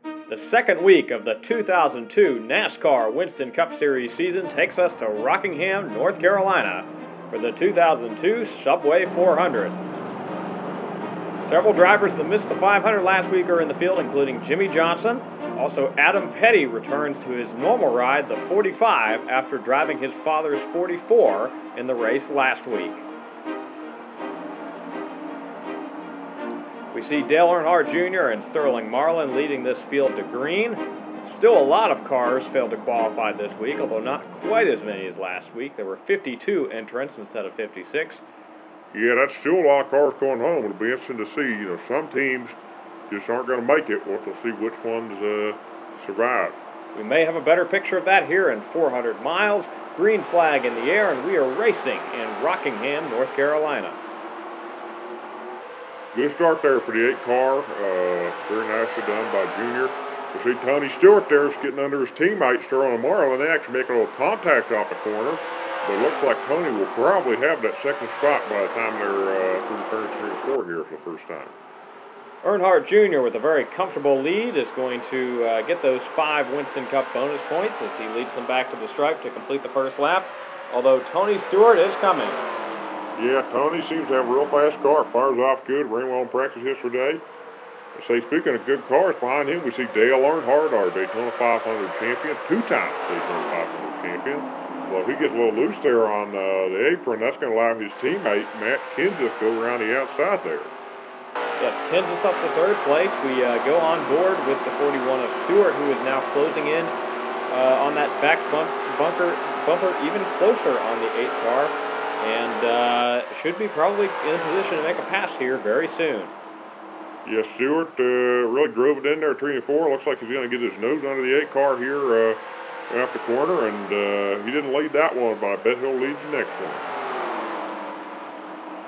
The second week of the 2002 NASCAR Winston Cup Series season takes us to Rockingham, North Carolina for the 2002 Subway 400. Several drivers that missed the 500 last week are in the field, including Jimmie Johnson. Also, Adam Petty returns to his normal ride, the 45, after driving his father's 44 in the race last week. We see Dale Earnhardt Jr. and Sterling Marlin leading this field to green. Still a lot of cars failed to qualify this week, although not quite as many as last week. There were 52 entrants instead of 56. Yeah, that's still a lot of cars going home. It'll be interesting to see. Some teams just aren't going to make it. We'll have to see which ones survive. We may have a better picture of that here in 400 miles. Green flag in the air, and we are racing in Rockingham, North Carolina. Good start there for the 8 car. Very nicely done by Junior. You see Tony Stewart there is getting under his teammate Sterling Marlin. They actually make a little contact off the corner. But it looks like Tony will probably have that second spot by the time they're through turn 3 and 4 here for the first time. Earnhardt Jr. with a very comfortable lead is going to get those 5 Winston Cup bonus points as he leads them back to the stripe to complete the first lap. Although Tony Stewart is coming. Yeah, Tony seems to have a real fast car. Fires off good. Ran well in practice yesterday. Speaking of good cars, behind him we see Dale Earnhardt, our Daytona 500 champion, 2-time Daytona 500 champion. Well, if he gets a little loose there on the apron, that's going to allow his teammate, Matt Kenseth, to go around the outside there. Yes, Kenseth up to third place. We go on board with the 41 of Stewart, who is now closing in on that back bumper even closer on the 8 car. And should be probably in a position to make a pass here very soon. Yes, Stewart really drove it in there, 3 and 4. Looks like he's going to get his nose under the 8 car here after the corner, and he didn't lead that one, but I bet he'll lead the next one.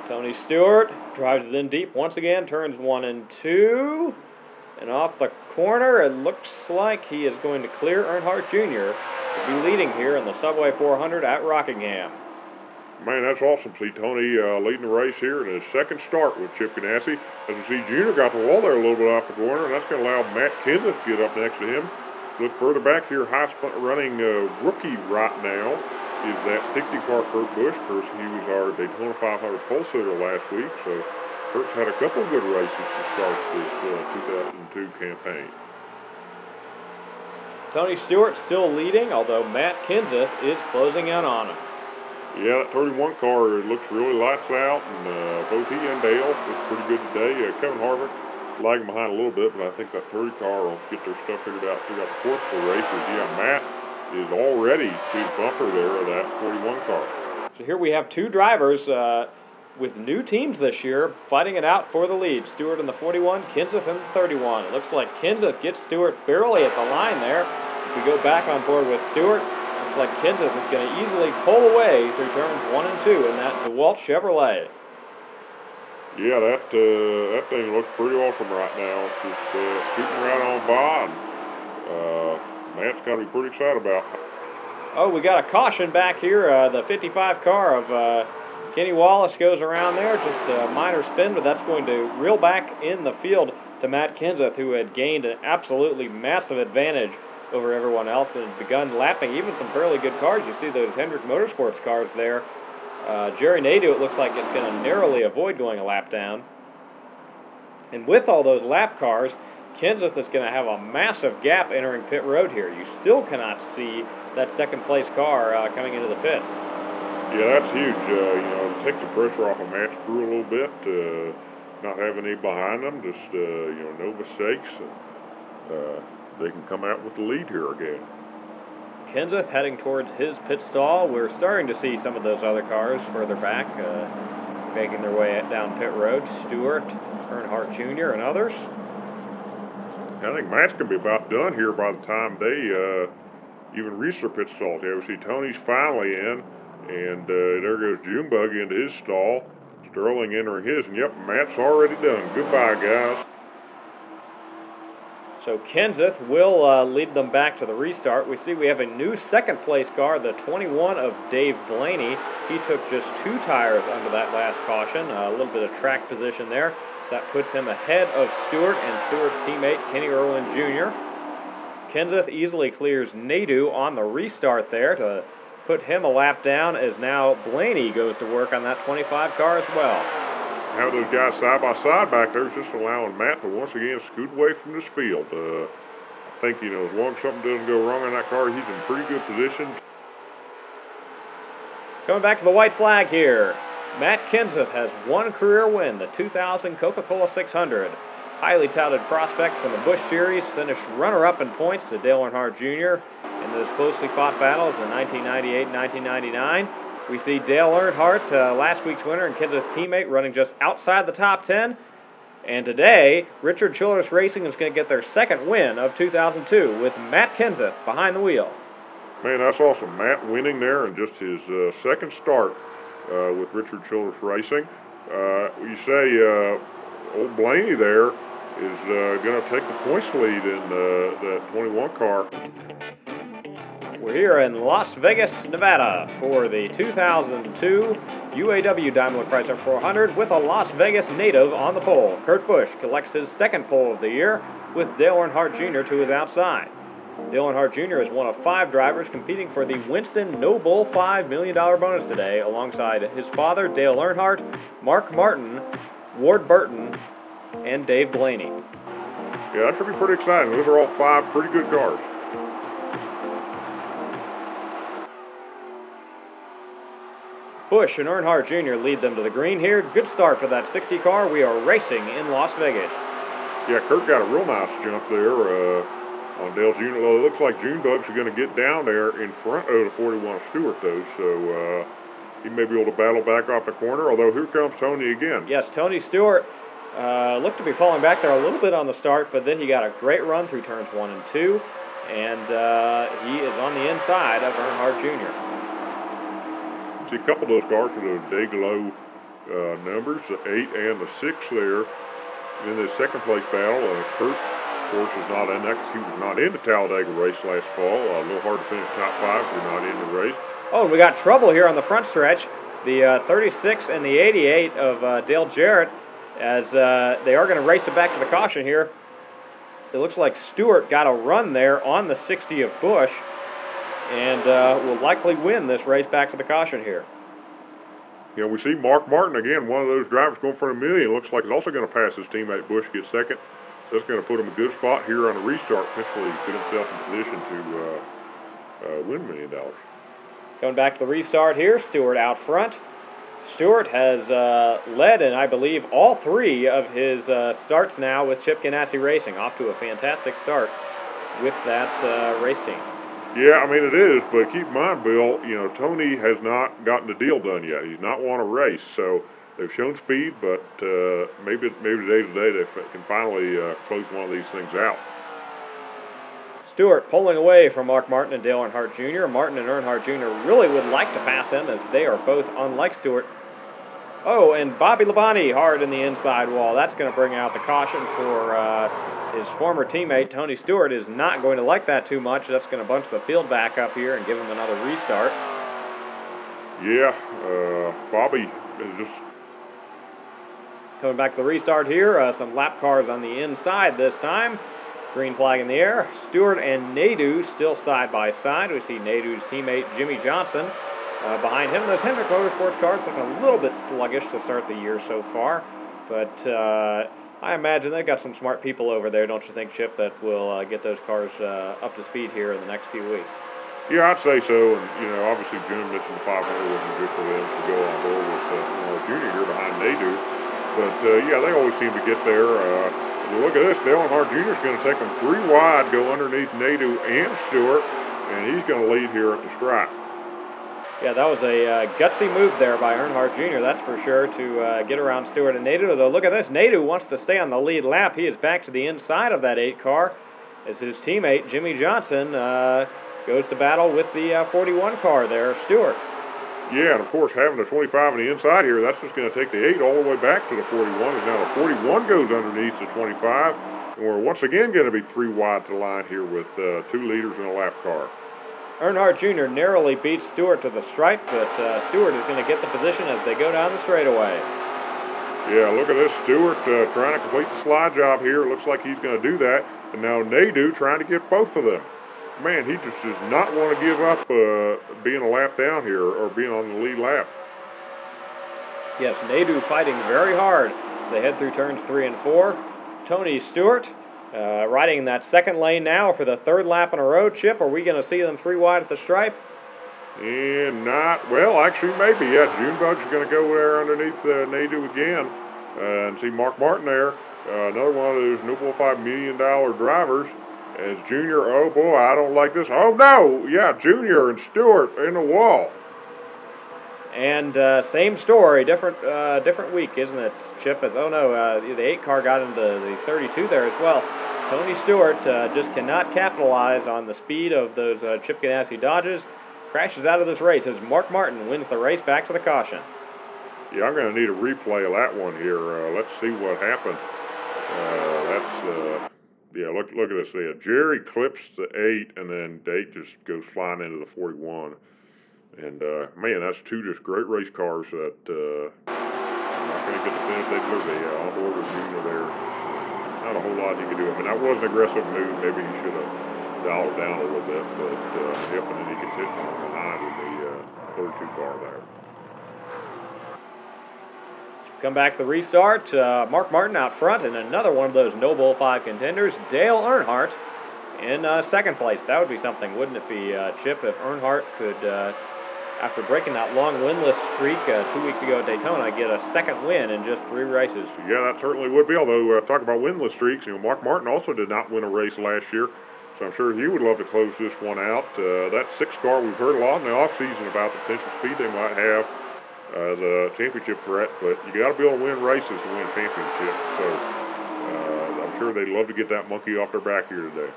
Tony Stewart drives it in deep once again, turns 1 and 2, and off the corner, it looks like he is going to clear Earnhardt Jr. to be leading here in the Subway 400 at Rockingham. Man, that's awesome. See Tony leading the race here in his second start with Chip Ganassi. As we see, Junior got the wall there a little bit off the corner, and that's going to allow Matt Kenseth to get up next to him. Look further back here, highest running rookie right now is that 60-car Kurt Busch. Of course, he was our Daytona 500 pole sitter last week, so Kurt's had a couple of good races to start this 2002 campaign. Tony Stewart still leading, although Matt Kenseth is closing in on him. Yeah, that 31 car looks really lights out, and both he and Dale look pretty good today. Kevin Harvick lagging behind a little bit, but I think that 30 car will get their stuff figured out throughout the course of the races. Yeah, Matt is already to the bumper there of that 41 car. So here we have 2 drivers with new teams this year fighting it out for the lead. Stewart in the 41, Kenseth in the 31. It looks like Kenseth gets Stewart barely at the line there. If we go back on board with Stewart, looks like Kenseth is going to easily pull away through turns 1 and 2 in that DeWalt Chevrolet. Yeah, that thing looks pretty awesome right now. It's just scooting right on by, and Matt's got to be pretty excited about it. Oh, we got a caution back here. The 55 car of Kenny Wallace goes around there. Just a minor spin, but that's going to reel back in the field to Matt Kenseth, who had gained an absolutely massive advantage over everyone else and has begun lapping even some fairly good cars. You see those Hendrick Motorsports cars there. Jerry Nadeau, it looks like, it's going to narrowly avoid going a lap down. And with all those lap cars, Kenseth is going to have a massive gap entering pit road here. You still cannot see that second place car coming into the pits. Yeah, that's huge. It takes the pressure off of Matt's crew a little bit. Not having any behind them, just no mistakes. And, they can come out with the lead here again. Kenseth heading towards his pit stall. We're starting to see some of those other cars further back making their way down pit road. Stewart, Earnhardt Jr., and others. I think Matt's going to be about done here by the time they even reach their pit stalls. Yeah, we see Tony's finally in, and there goes Junebug into his stall. Sterling entering his, and yep, Matt's already done. Goodbye, guys. So Kenseth will lead them back to the restart. We see we have a new second-place car, the 21 of Dave Blaney. He took just 2 tires under that last caution, a little bit of track position there. That puts him ahead of Stewart and Stewart's teammate, Kenny Irwin Jr. Kenseth easily clears Nadeau on the restart there to put him a lap down, as now Blaney goes to work on that 25 car as well. Have those guys side by side back there is just allowing Matt to once again scoot away from this field. I think, as long as something doesn't go wrong in that car, he's in pretty good position. Coming back to the white flag here, Matt Kenseth has 1 career win, the 2000 Coca-Cola 600. Highly touted prospect from the Busch Series, finished runner-up in points to Dale Earnhardt Jr. in those closely fought battles in 1998 and 1999. We see Dale Earnhardt, last week's winner and Kenseth's teammate, running just outside the top 10. And today, Richard Childress Racing is going to get their second win of 2002 with Matt Kenseth behind the wheel. Man, that's awesome. Matt winning there in just his second start with Richard Childress Racing. You say old Blaney there is going to take the points lead in that 21 car. We're here in Las Vegas, Nevada for the 2002 UAW Daimler Chrysler 400 with a Las Vegas native on the pole. Kurt Busch collects his second pole of the year with Dale Earnhardt Jr. to his outside. Dale Earnhardt Jr. is one of 5 drivers competing for the Winston No Bull $5 million bonus today, alongside his father, Dale Earnhardt, Mark Martin, Ward Burton, and Dave Blaney. Yeah, that should be pretty exciting. Those are all 5 pretty good cars. Busch and Earnhardt Jr. lead them to the green here. Good start for that 60 car. We are racing in Las Vegas. Yeah, Kurt got a real nice jump there on Dale Jr. It looks like Junebug's are going to get down there in front of the 41 Stewart, though, so he may be able to battle back off the corner, although here comes Tony again. Yes, Tony Stewart looked to be falling back there a little bit on the start, but then he got a great run through turns 1 and 2, and he is on the inside of Earnhardt Jr. See a couple of those cars with those day-glow numbers, the 8 and the 6 there in the second place battle. Kurt, of course, is not in that because he was not in the Talladega race last fall. A little hard to finish top 5 if you're not in the race. Oh, and we got trouble here on the front stretch. The 36 and the 88 of Dale Jarrett, as they are going to race it back to the caution here. It looks like Stewart got a run there on the 60 of Busch, and will likely win this race back to the caution here. Yeah, we see Mark Martin again, one of those drivers going for $1 million. Looks like he's also going to pass his teammate Busch, get second. So that's going to put him in a good spot here on the restart, potentially put himself in position to win $1 million. Going back to the restart here, Stewart out front. Stewart has led in, I believe, all 3 of his starts now with Chip Ganassi Racing. Off to a fantastic start with that race team. Yeah, I mean it is, but keep in mind, Bill, Tony has not gotten the deal done yet. He's not won a race, so they've shown speed, but maybe today's the day they can finally close one of these things out. Stewart pulling away from Mark Martin and Dale Earnhardt Jr. Martin and Earnhardt Jr. really would like to pass him, as they are both unlike Stewart. Oh, and Bobby Labonte hard in the inside wall. That's going to bring out the caution for his former teammate, Tony Stewart, is not going to like that too much. That's going to bunch the field back up here and give him another restart. Yeah, Bobby is just... Coming back to the restart here, some lap cars on the inside this time. Green flag in the air. Stewart and Nadeau still side by side. We see Nadeau's teammate, Jimmie Johnson, behind him. Those Hendrick Motorsports cars look a little bit sluggish to start the year so far, but I imagine they've got some smart people over there, don't you think, Chip, that will get those cars up to speed here in the next few weeks? Yeah, I'd say so, and obviously Jim mentioned the 500 wasn't good for them to go on board with Junior here behind Nadeau, but yeah, they always seem to get there. Look at this, Dale Earnhardt Jr. is going to take them 3 wide, go underneath Nadeau and Stewart, and he's going to lead here at the stripe. Yeah, that was a gutsy move there by Earnhardt Jr., that's for sure, to get around Stewart and Nadeau. Though, look at this. Nadeau wants to stay on the lead lap. He is back to the inside of that 8 car as his teammate, Jimmie Johnson, goes to battle with the 41 car there, Stewart. Yeah, and of course, having the 25 on the inside here, that's just going to take the 8 all the way back to the 41. And now the 41 goes underneath the 25. And we're once again going to be 3 wide to the line here with 2 leaders in a lap car. Earnhardt Jr. narrowly beats Stewart to the stripe, but Stewart is going to get the position as they go down the straightaway. Yeah, look at this. Stewart trying to complete the slide job here. Looks like he's going to do that. And now Nadeau trying to get both of them. Man, he just does not want to give up being a lap down here or being on the lead lap. Yes, Nadeau fighting very hard. They head through turns 3 and 4. Tony Stewart riding in that second lane now for the 3rd lap in a row. Chip, are we going to see them 3 wide at the stripe? And not, well, actually maybe, yeah. Junebug's going to go there underneath Nadeau again. And see Mark Martin there, another one of those Noble $5 million drivers. As Junior, oh boy, I don't like this. Oh no, yeah, Junior and Stewart in the wall. And same story, different week, isn't it, Chip? As oh no, the 8 car got into the 32 there as well. Tony Stewart just cannot capitalize on the speed of those Chip Ganassi Dodges. Crashes out of this race as Mark Martin wins the race back to the caution. Yeah, I'm going to need a replay of that one here. Let's see what happened. Yeah, look at this there. Jerry clips the 8, and then the 8 just goes flying into the 41. And, man, that's 2 just great race cars that I'm not going to get the finish they deserve. Yeah, on board with Junior there. Not a whole lot he could do. I mean, that was an aggressive move. Maybe he should have dialed down a little bit. But, yep, and then he gets hit from behind with the 32 car there. Come back to the restart. Mark Martin out front, and another one of those No Bull 5 contenders, Dale Earnhardt, in 2nd place. That would be something, wouldn't it be, Chip, if Earnhardt could, after breaking that long winless streak 2 weeks ago at Daytona, get a 2nd win in just 3 races? Yeah, that certainly would be. Although, talk about winless streaks, Mark Martin also did not win a race last year, so I'm sure he would love to close this one out. That 6 car, we've heard a lot in the offseason about the potential speed they might have. The championship threat, but you got to be able to win races to win championships. So I'm sure they'd love to get that monkey off their back here today.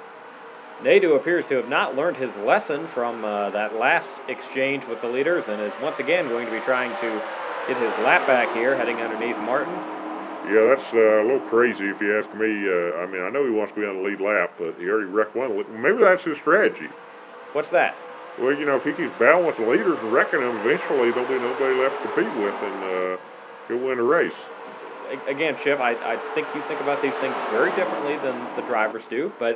Nadeau appears to have not learned his lesson from that last exchange with the leaders, and is once again going to be trying to get his lap back here, heading underneath Martin. Yeah, that's a little crazy if you ask me. I mean, I know he wants to be on the lead lap, but he already wrecked one. Maybe that's his strategy. What's that? Well, if he keeps battling with the leaders and wrecking them, eventually there'll be nobody left to compete with, and he'll win the race. Again, Chip, I think you think about these things very differently than the drivers do, but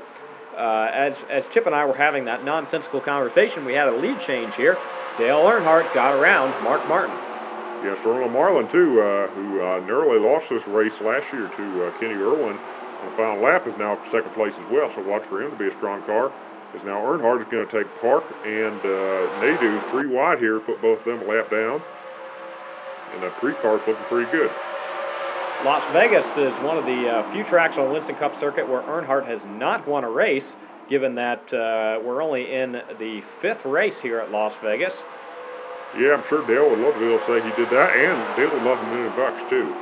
as Chip and I were having that nonsensical conversation, we had a lead change here. Dale Earnhardt got around Mark Martin. Yeah, Sterling Marlin, too, who narrowly lost this race last year to Kenny Irwin on the final lap, is now 2nd place as well, so watch for him to be a strong car. Is now Earnhardt is going to take Park and Nadeau 3 wide here, put both of them a lap down. And that 3 car's looking pretty good. Las Vegas is one of the few tracks on the Winston Cup circuit where Earnhardt has not won a race, given that we're only in the 5th race here at Las Vegas. Yeah, I'm sure Dale would love to be able to say he did that, and Dale would love $1 million too.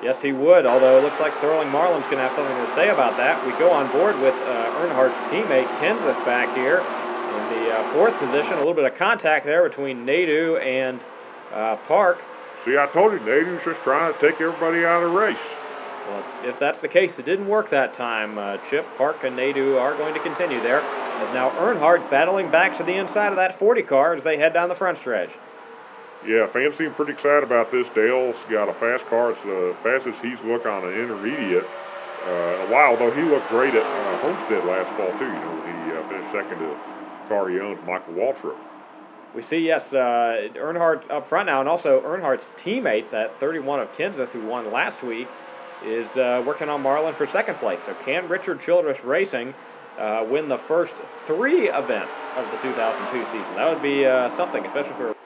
Yes, he would, although it looks like Sterling Marlin's going to have something to say about that. We go on board with Earnhardt's teammate, Kenseth, back here in the 4th position. A little bit of contact there between Nadeau and Park. See, I told you, Nadeau's just trying to take everybody out of the race. Well, if that's the case, it didn't work that time, Chip. Park and Nadeau are going to continue there. As now Earnhardt battling back to the inside of that 40 car as they head down the front stretch. Yeah, fans seem pretty excited about this. Dale's got a fast car. It's the fastest he's looked on an intermediate in a while, though he looked great at Homestead last fall, too. He finished 2nd to the car he owns, Michael Waltrip. We see, yes, Earnhardt up front now, and also Earnhardt's teammate, that 31 of Kenseth, who won last week, is working on Marlin for 2nd place. So can Richard Childress Racing win the first 3 events of the 2002 season? That would be something, especially for...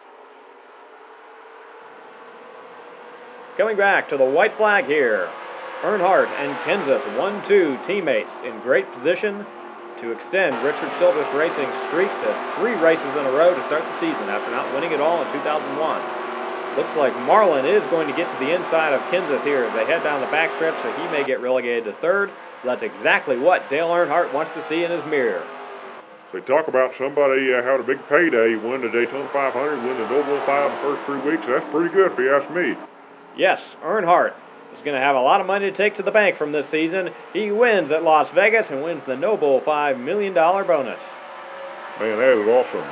Coming back to the white flag here, Earnhardt and Kenseth, 1-2 teammates in great position to extend Richard Childress Racing's streak to 3 races in a row to start the season after not winning it all in 2001. Looks like Marlin is going to get to the inside of Kenseth here as they head down the backstretch, so he may get relegated to 3rd. That's exactly what Dale Earnhardt wants to see in his mirror. So talk about somebody had a big payday. You win the Daytona 500, win the Noble 5 in the first 3 weeks. That's pretty good if you ask me. Yes, Earnhardt is going to have a lot of money to take to the bank from this season. He wins at Las Vegas and wins the Noble $5 million bonus. Man, that is awesome.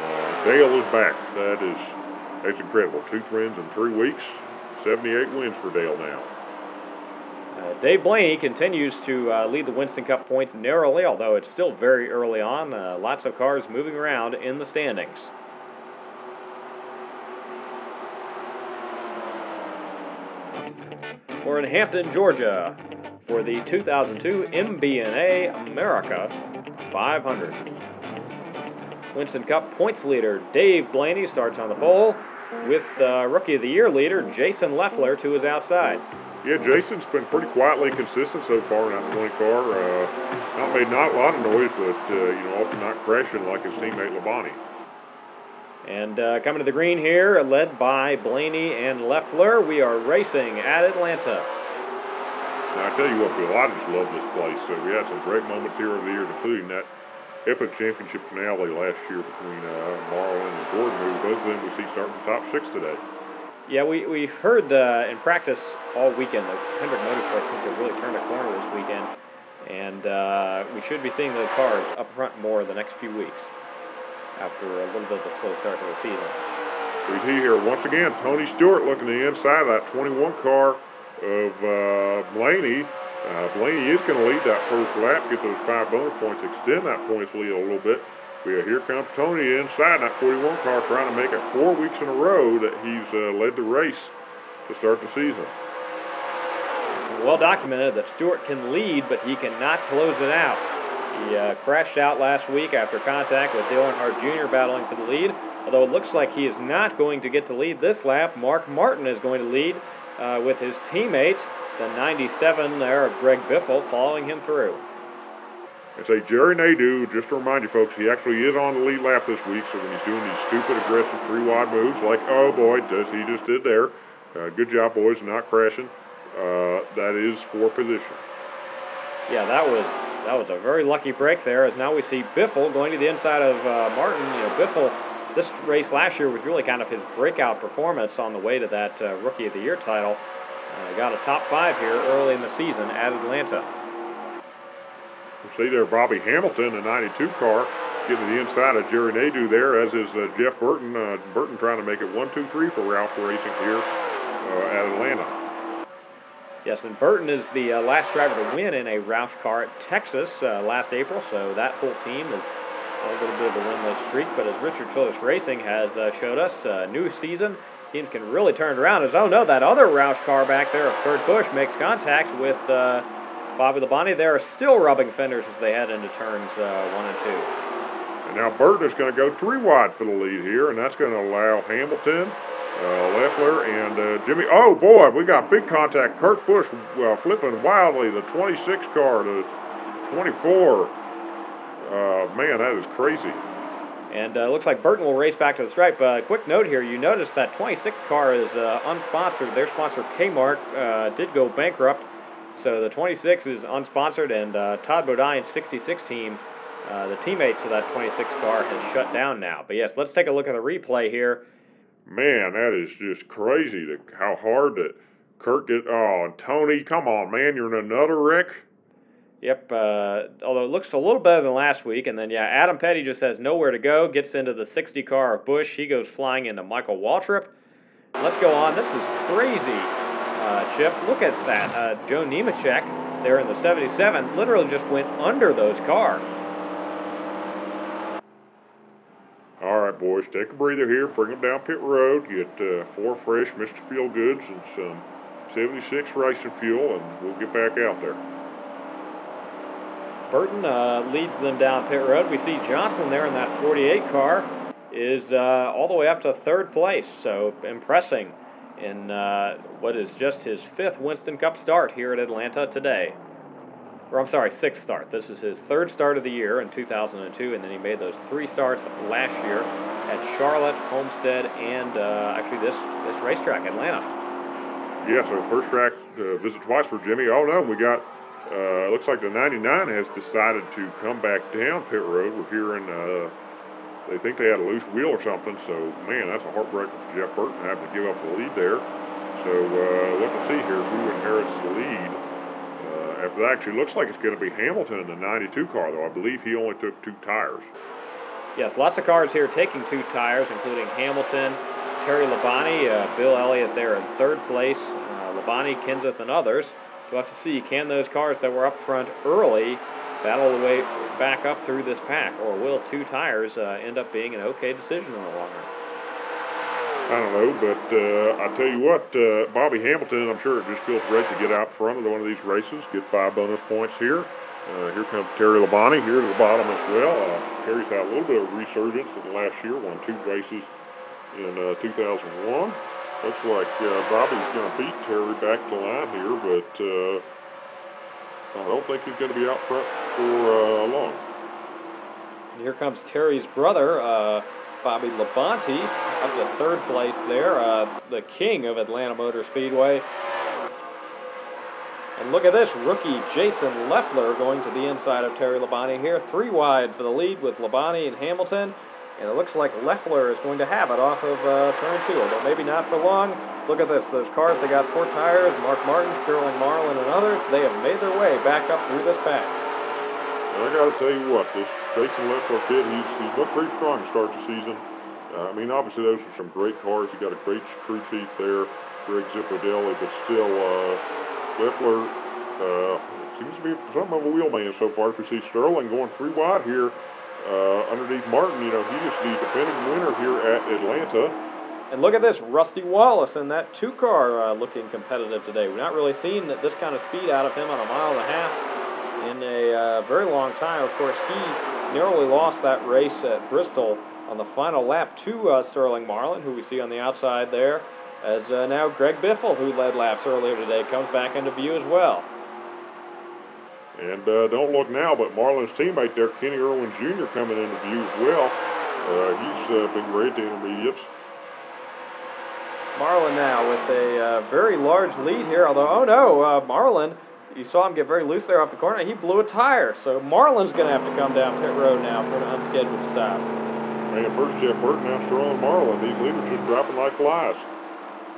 Dale is back. That's incredible. 2 wins in 3 weeks. 78 wins for Dale now. Dave Blaney continues to lead the Winston Cup points narrowly, although it's still very early on. Lots of cars moving around in the standings. We're in Hampton, Georgia for the 2002 MBNA America 500. Winston Cup points leader Dave Blaney starts on the pole with Rookie of the Year leader Jason Leffler to his outside. Yeah, Jason's been pretty quietly consistent so far in that 20 car. Not a lot of noise, but often not crashing like his teammate Labonte. And coming to the green here, led by Blaney and Leffler, we are racing at Atlanta. Now, I tell you what, Bill, I just love this place. So we had some great moments here over the years, including that epic championship finale last year between Marlin and Gordon, who both of them we see starting the top 6 today. Yeah, we heard in practice all weekend that Hendrick Motorsports seems to have really turned a corner this weekend, and we should be seeing those cars up front more the next few weeks after a little bit of a slow start to the season. We see here once again Tony Stewart looking to the inside of that 21 car of Blaney. Blaney is going to lead that first lap, get those 5 bonus points, extend that points lead a little bit. Here comes Tony inside that 41 car trying to make it 4 weeks in a row that he's led the race to start the season. Well documented that Stewart can lead, but he cannot close it out. He crashed out last week after contact with Dale Earnhardt Jr. battling for the lead. Although it looks like he is not going to get to lead this lap, Mark Martin is going to lead with his teammate, the 97 there of Greg Biffle, following him through. And say Jerry Nadeau, just to remind you folks, he actually is on the lead lap this week, so when he's doing these stupid, aggressive 3-wide moves, like, oh boy, does he just did there. Good job, boys, not crashing. That is for position. Yeah, that was a very lucky break there, as now we see Biffle going to the inside of Martin. Biffle, this race last year was really kind of his breakout performance on the way to that Rookie of the Year title. Got a top 5 here early in the season at Atlanta. See there, Bobby Hamilton, the 92 car, getting to the inside of Jerry Nadeau there, as is Jeff Burton. Burton trying to make it 1-2-3 for Roush Racing here at Atlanta. Yes, and Burton is the last driver to win in a Roush car at Texas last April, so that whole team is a little bit of a winless streak. But as Richard Childress Racing has showed us, new season, teams can really turn it around. As, oh no, that other Roush car back there of Kurt Busch makes contact with Bobby Labonte. They are still rubbing fenders as they head into turns 1 and 2. And now Burton is going to go 3 wide for the lead here, and that's going to allow Hamilton, Leffler, and Jimmy. Oh boy, we got big contact. Kurt Busch flipping wildly. The 26 car to 24. Man, that is crazy. And it looks like Burton will race back to the stripe. Quick note here, you notice that 26 car is unsponsored. Their sponsor, Kmart, did go bankrupt. So the 26 is unsponsored, and Todd Bodine's 66 team, the teammate to that 26 car, has shut down now. But yes, let's take a look at the replay here. Man, that is just crazy how hard that Kurt did. Oh, and Tony, come on, man, you're in another wreck. Yep, although it looks a little better than last week. And then, yeah, Adam Petty just has nowhere to go, gets into the 60 car of Busch. He goes flying into Michael Waltrip. Let's go on. This is crazy. Chip, look at that. Joe Nemechek there in the 77 literally just went under those cars. All right, boys, take a breather here. Bring them down pit road. Get 4 fresh Mr. Feel Goods and some 76 racing fuel, and we'll get back out there. Burton leads them down pit road. We see Johnson there in that 48 car is all the way up to 3rd place, so impressing in what is just his 5th Winston Cup start here at Atlanta today. Or I'm sorry, 6th start. This is his 3rd start of the year in 2002, and then he made those 3 starts last year at Charlotte, Homestead, and actually this racetrack, Atlanta. Yeah, so first track visit twice for Jimmy. Oh no, we got Looks like the 99 has decided to come back down pit road. We're hearing they think they had a loose wheel or something. So, man, that's a heartbreaker for Jeff Burton having to give up the lead there. So, look to see here who inherits the lead. After that, actually looks like it's going to be Hamilton in the 92 car, though. I believe he only took 2 tires. Yes, lots of cars here taking 2 tires, including Hamilton, Terry Labonte, Bill Elliott there in 3rd place, Labonte, Kenseth, and others. We'll have to see, can those cars that were up front early battle the way back up through this pack, or will 2 tires end up being an okay decision in the long run? I don't know, but I tell you what, Bobby Hamilton, I'm sure it just feels great to get out front of one of these races, get 5 bonus points here. Here comes Terry Labonte here to the bottom as well. Terry's had a little bit of resurgence in the last year, won 2 races in 2001. Looks like Bobby's going to beat Terry back to line here, but I don't think he's going to be out front for long. And here comes Terry's brother, Bobby Labonte, up to 3rd place there, the king of Atlanta Motor Speedway. And look at this, rookie Jason Leffler going to the inside of Terry Labonte here. 3 wide for the lead with Labonte and Hamilton. And it looks like Leffler is going to have it off of turn 2, but maybe not for long. Look at this, those cars, they got 4 tires. Mark Martin, Sterling Marlin, and others, they have made their way back up through this pack. And I got to tell you what, this Jason Leffler kid, he's looked pretty strong to start the season. I mean, obviously those are some great cars. You got a great crew chief there, Greg Zippodelli, but still, Leffler seems to be something of a wheelman so far. If you see Sterling going 3 wide here, underneath Martin, you know, he is the defending winner here at Atlanta. And look at this, Rusty Wallace in that 2 car looking competitive today. We've not really seen this kind of speed out of him on a 1.5 miles in a very long time. Of course, he narrowly lost that race at Bristol on the final lap to Sterling Marlin, who we see on the outside there, as now Greg Biffle, who led laps earlier today, comes back into view as well. And don't look now, but Marlin's teammate there, Kenny Irwin Jr., coming into view as well. He's been great at the intermediates. Marlin now with a very large lead here, although, oh no, Marlin, you saw him get very loose there off the corner. He blew a tire, so Marlin's going to have to come down pit road now for an unscheduled stop. Man, first Jeff Burton, now Sterling Marlin. These leaders just dropping like flies.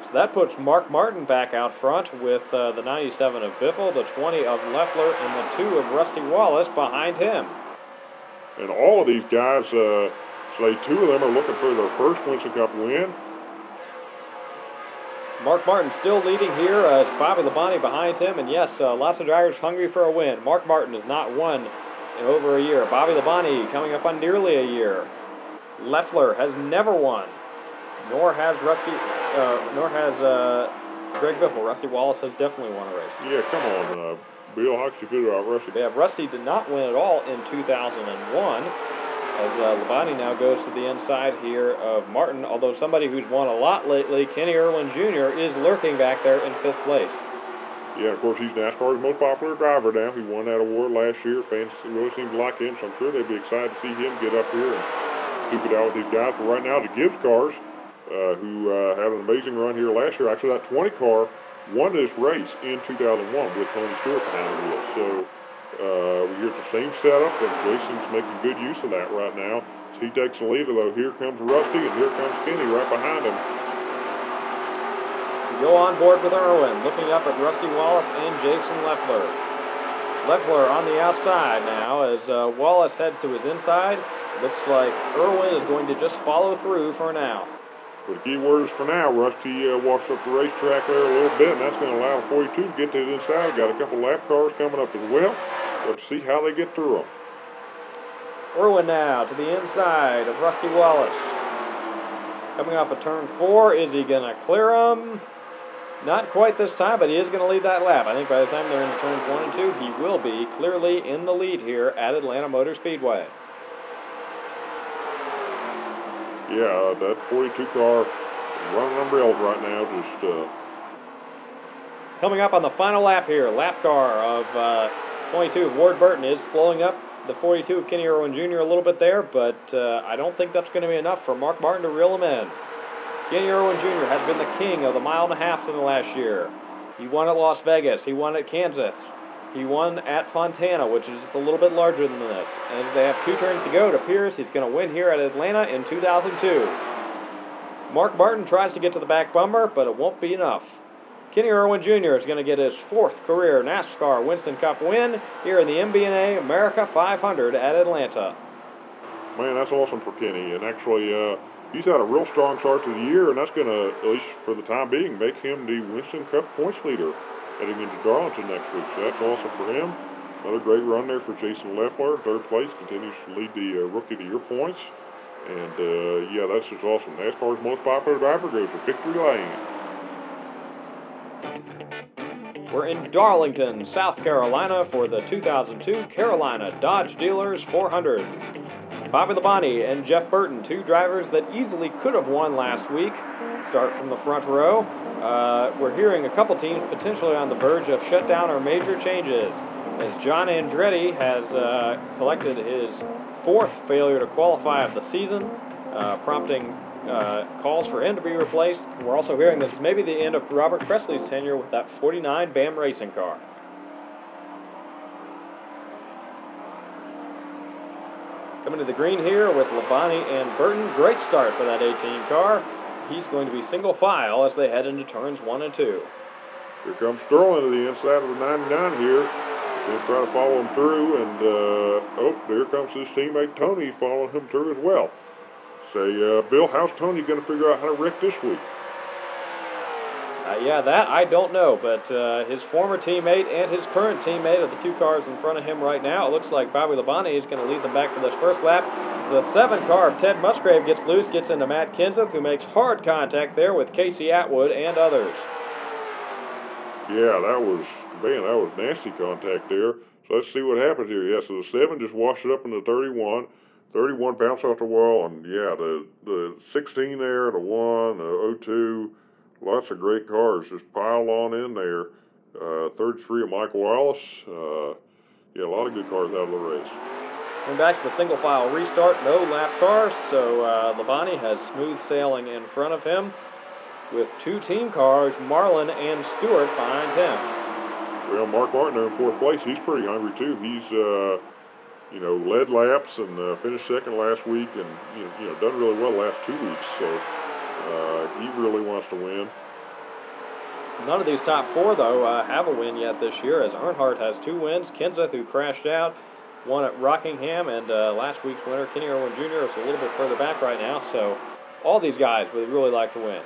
So that puts Mark Martin back out front with the 97 of Biffle, the 20 of Leffler, and the 2 of Rusty Wallace behind him. And all of these guys, say 2 of them are looking for their first Winston Cup win. Mark Martin still leading here, Bobby Labonte behind him, and yes, lots of drivers hungry for a win. Mark Martin has not won in over a year. Bobby Labonte coming up on nearly a year. Leffler has never won, nor has Greg Biffle. Rusty Wallace has definitely won a race. Yeah, come on, Bill, how could you feel about Rusty? Yeah, Rusty did not win at all in 2001. As Labonte now goes to the inside here of Martin, although somebody who's won a lot lately, Kenny Irwin Jr., is lurking back there in 5th place. Yeah, of course, he's NASCAR's most popular driver now. He won that award last year. Fans really seem to like him, so I'm sure they'd be excited to see him get up here and duke it out with these guys. But right now, the Gibbs cars, who had an amazing run here last year. Actually, that 20 car won this race in 2001 with Tony Stewart behind the wheel. So we're at the same setup, and Jason's making good use of that right now. So he takes the lead, although here comes Rusty, and here comes Kenny right behind him. We go on board with Irwin, looking up at Rusty Wallace and Jason Leffler. Leffler on the outside now as Wallace heads to his inside. Looks like Irwin is going to just follow through for now. But the key word is for now. Rusty walks up the racetrack there a little bit, and that's going to allow 42 to get to the inside. Got a couple lap cars coming up as well. Let's see how they get through them. Irwin now to the inside of Rusty Wallace. Coming off of turn 4, is he going to clear him? Not quite this time, but he is going to lead that lap. I think by the time they're into turns 1 and 2, he will be clearly in the lead here at Atlanta Motor Speedway. Yeah, that 42 car running umbrellas right now. Just coming up on the final lap here, lap car of 22. Ward Burton is slowing up the 42 of Kenny Irwin Jr. a little bit there, but I don't think that's going to be enough for Mark Martin to reel him in. Kenny Irwin Jr. has been the king of the 1.5 miles in the last year. He won at Las Vegas. He won at Kansas. He won at Fontana, which is just a little bit larger than this. And they have 2 turns to go. It appears he's going to win here at Atlanta in 2002. Mark Martin tries to get to the back bumper, but it won't be enough. Kenny Irwin Jr. is going to get his 4th career NASCAR Winston Cup win here in the MB&A America 500 at Atlanta. Man, that's awesome for Kenny. And actually, he's had a real strong start to the year, and that's going to, at least for the time being, make him the Winston Cup points leader heading into Darlington next week. So that's awesome for him. Another great run there for Jason Leffler. 3rd place, continues to lead the Rookie of the Year points. And, yeah, that's just awesome. NASCAR's most popular driver goes to victory lane. We're in Darlington, South Carolina for the 2002 Carolina Dodge Dealers 400. Bobby Labonte and Jeff Burton, 2 drivers that easily could have won last week, start from the front row. We're hearing a couple teams potentially on the verge of shutdown or major changes, as John Andretti has collected his 4th failure to qualify of the season, prompting calls for him to be replaced. We're also hearing this may be the end of Robert Presley's tenure with that 49 BAM racing car. Coming to the green here with Labonte and Burton. Great start for that 18 car. He's going to be single file as they head into turns 1 and 2. Here comes Sterling to the inside of the 99 here. He'll try to follow him through, and oh, there comes his teammate Tony following him through as well. Say, Bill, how's Tony going to figure out how to wreck this week? Yeah, that I don't know, but his former teammate and his current teammate are the 2 cars in front of him right now. It looks like Bobby Labonte is going to lead them back for this first lap. The 7 car of Ted Musgrave gets loose, gets into Matt Kenseth, who makes hard contact there with Casey Atwood and others. Yeah, that was nasty contact there. So let's see what happens here. Yeah, so the 7 just washed it up into 31. 31 bounced off the wall, and yeah, the 16 there, the 1, the 02, lots of great cars just piled on in there. 33 of Mike Wallace. Yeah, a lot of good cars out of the race. Coming back to the single file restart, no lap cars, so Labonte has smooth sailing in front of him with 2 team cars, Marlin and Stewart, behind him. Well, Mark Martin there in 4th place. He's pretty hungry too. He's you know, led laps and finished 2nd last week, and you know done really well the last 2 weeks. So he really wants to win. None of these top 4 though have a win yet this year, as Earnhardt has 2 wins. Kenseth, who crashed out, won at Rockingham, and last week's winner, Kenny Irwin Jr., is a little bit further back right now. So all these guys would really like to win.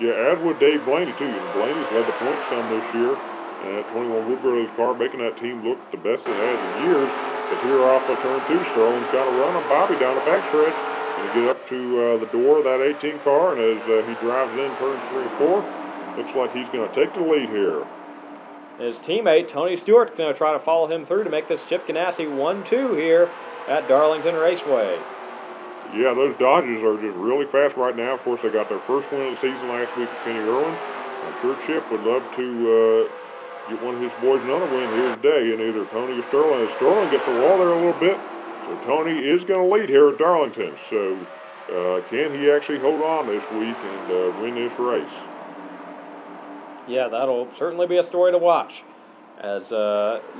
Yeah, as would Dave Blaney too. And Blaney's led the points some this year. And that 21 Woodbury's car making that team look the best it has in years. But here off of turn 2, Sterling's got to run on Bobby down the backstretch and get up to the door of that 18 car. And as he drives in turns 3 and 4, looks like he's going to take the lead here. His teammate Tony Stewart's going to try to follow him through to make this Chip Ganassi 1-2 here at Darlington Raceway. Yeah, those Dodges are just really fast right now. Of course, they got their first win of the season last week with Kenny Irwin. I'm sure Chip would love to get one of his boys another win here today, and either Tony or Sterling. As Sterling gets the wall there a little bit, so Tony is going to lead here at Darlington. So can he actually hold on this week and win this race? Yeah, that'll certainly be a story to watch, as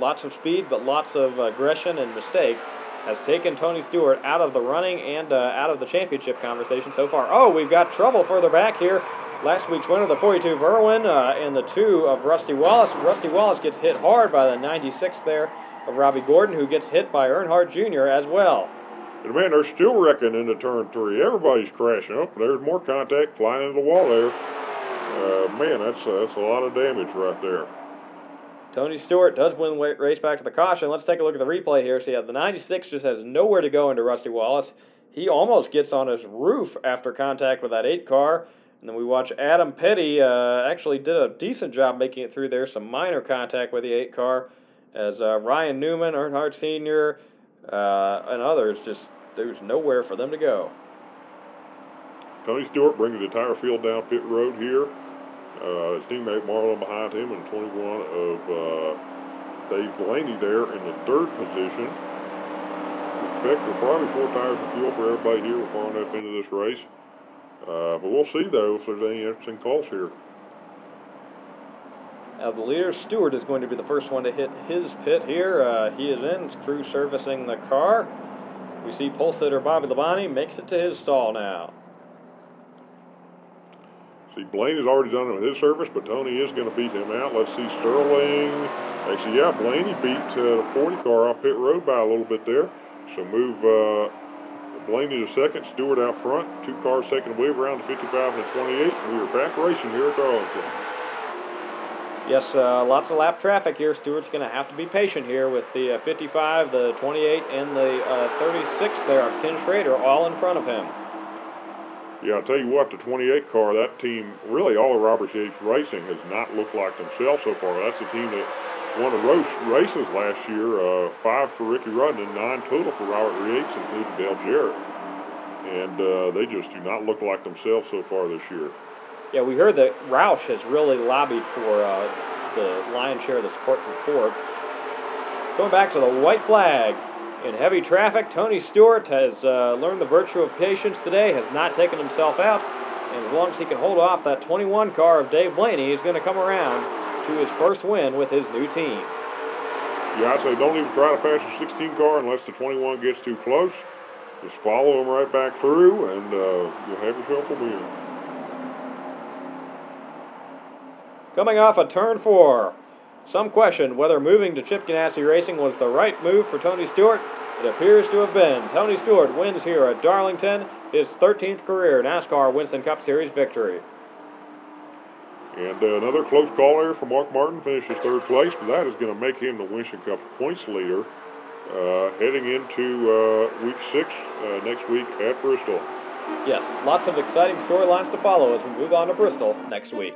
lots of speed but lots of aggression and mistakes has taken Tony Stewart out of the running and out of the championship conversation so far. Oh, we've got trouble further back here. Last week's winner, the 42 of Irwin, and the 2 of Rusty Wallace. Rusty Wallace gets hit hard by the 96 there of Robbie Gordon, who gets hit by Earnhardt Jr. as well. And man, they're still wrecking into turn 3. Everybody's crashing up. There's more contact flying into the wall there. Man, that's a lot of damage right there. Tony Stewart does win the race back to the caution. Let's take a look at the replay here. See, the 96 just has nowhere to go into Rusty Wallace. He almost gets on his roof after contact with that 8 car. And then we watch Adam Petty actually did a decent job making it through there. Some minor contact with the 8 car. As Ryan Newman, Earnhardt Sr., and others, there's nowhere for them to go. Tony Stewart bringing the entire field down pit road here. His teammate Marlon behind him, and 21 of Dave Blaney there in the 3rd position. Expect probably 4 tires of fuel for everybody here. We're far enough into this race. But we'll see, though, if there's any interesting calls here. The leader, Stewart, is going to be the first one to hit his pit here. He is in, crew servicing the car. We see pole sitter Bobby Labonte makes it to his stall now. See, Blaney's already done it with his service, but Tony is going to beat him out. Let's see Sterling. Actually, yeah, Blaney beat the 40 car off pit road by a little bit there. So move Blaney to second, Stewart out front. 2 cars taking away around the 55 and the 28. We are back racing here at Darlington. Yes, lots of lap traffic here. Stewart's going to have to be patient here with the 55, the 28, and the 36 there. Ken Schrader all in front of him. Yeah, I'll tell you what, the 28 car, that team, really all of Robert Yates Racing has not looked like themselves so far. That's the team that won the races last year, 5 for Ricky Rudden and 9 total for Robert Yates, including Dale Jarrett. And they just do not look like themselves so far this year. Yeah, we heard that Roush has really lobbied for the lion's share of the support from Ford. Going back to the white flag. In heavy traffic, Tony Stewart has learned the virtue of patience today, has not taken himself out, and as long as he can hold off that 21 car of Dave Blaney, he's going to come around to his first win with his new team. Yeah, I'd say don't even try to pass the 16 car unless the 21 gets too close. Just follow him right back through, and you'll have yourself a win. Coming off of turn 4. Some question whether moving to Chip Ganassi Racing was the right move for Tony Stewart. It appears to have been. Tony Stewart wins here at Darlington, his 13th career NASCAR Winston Cup Series victory. And another close call here for Mark Martin, finishes 3rd place, but that is going to make him the Winston Cup points leader heading into week 6 next week at Bristol. Yes, lots of exciting storylines to follow as we move on to Bristol next week.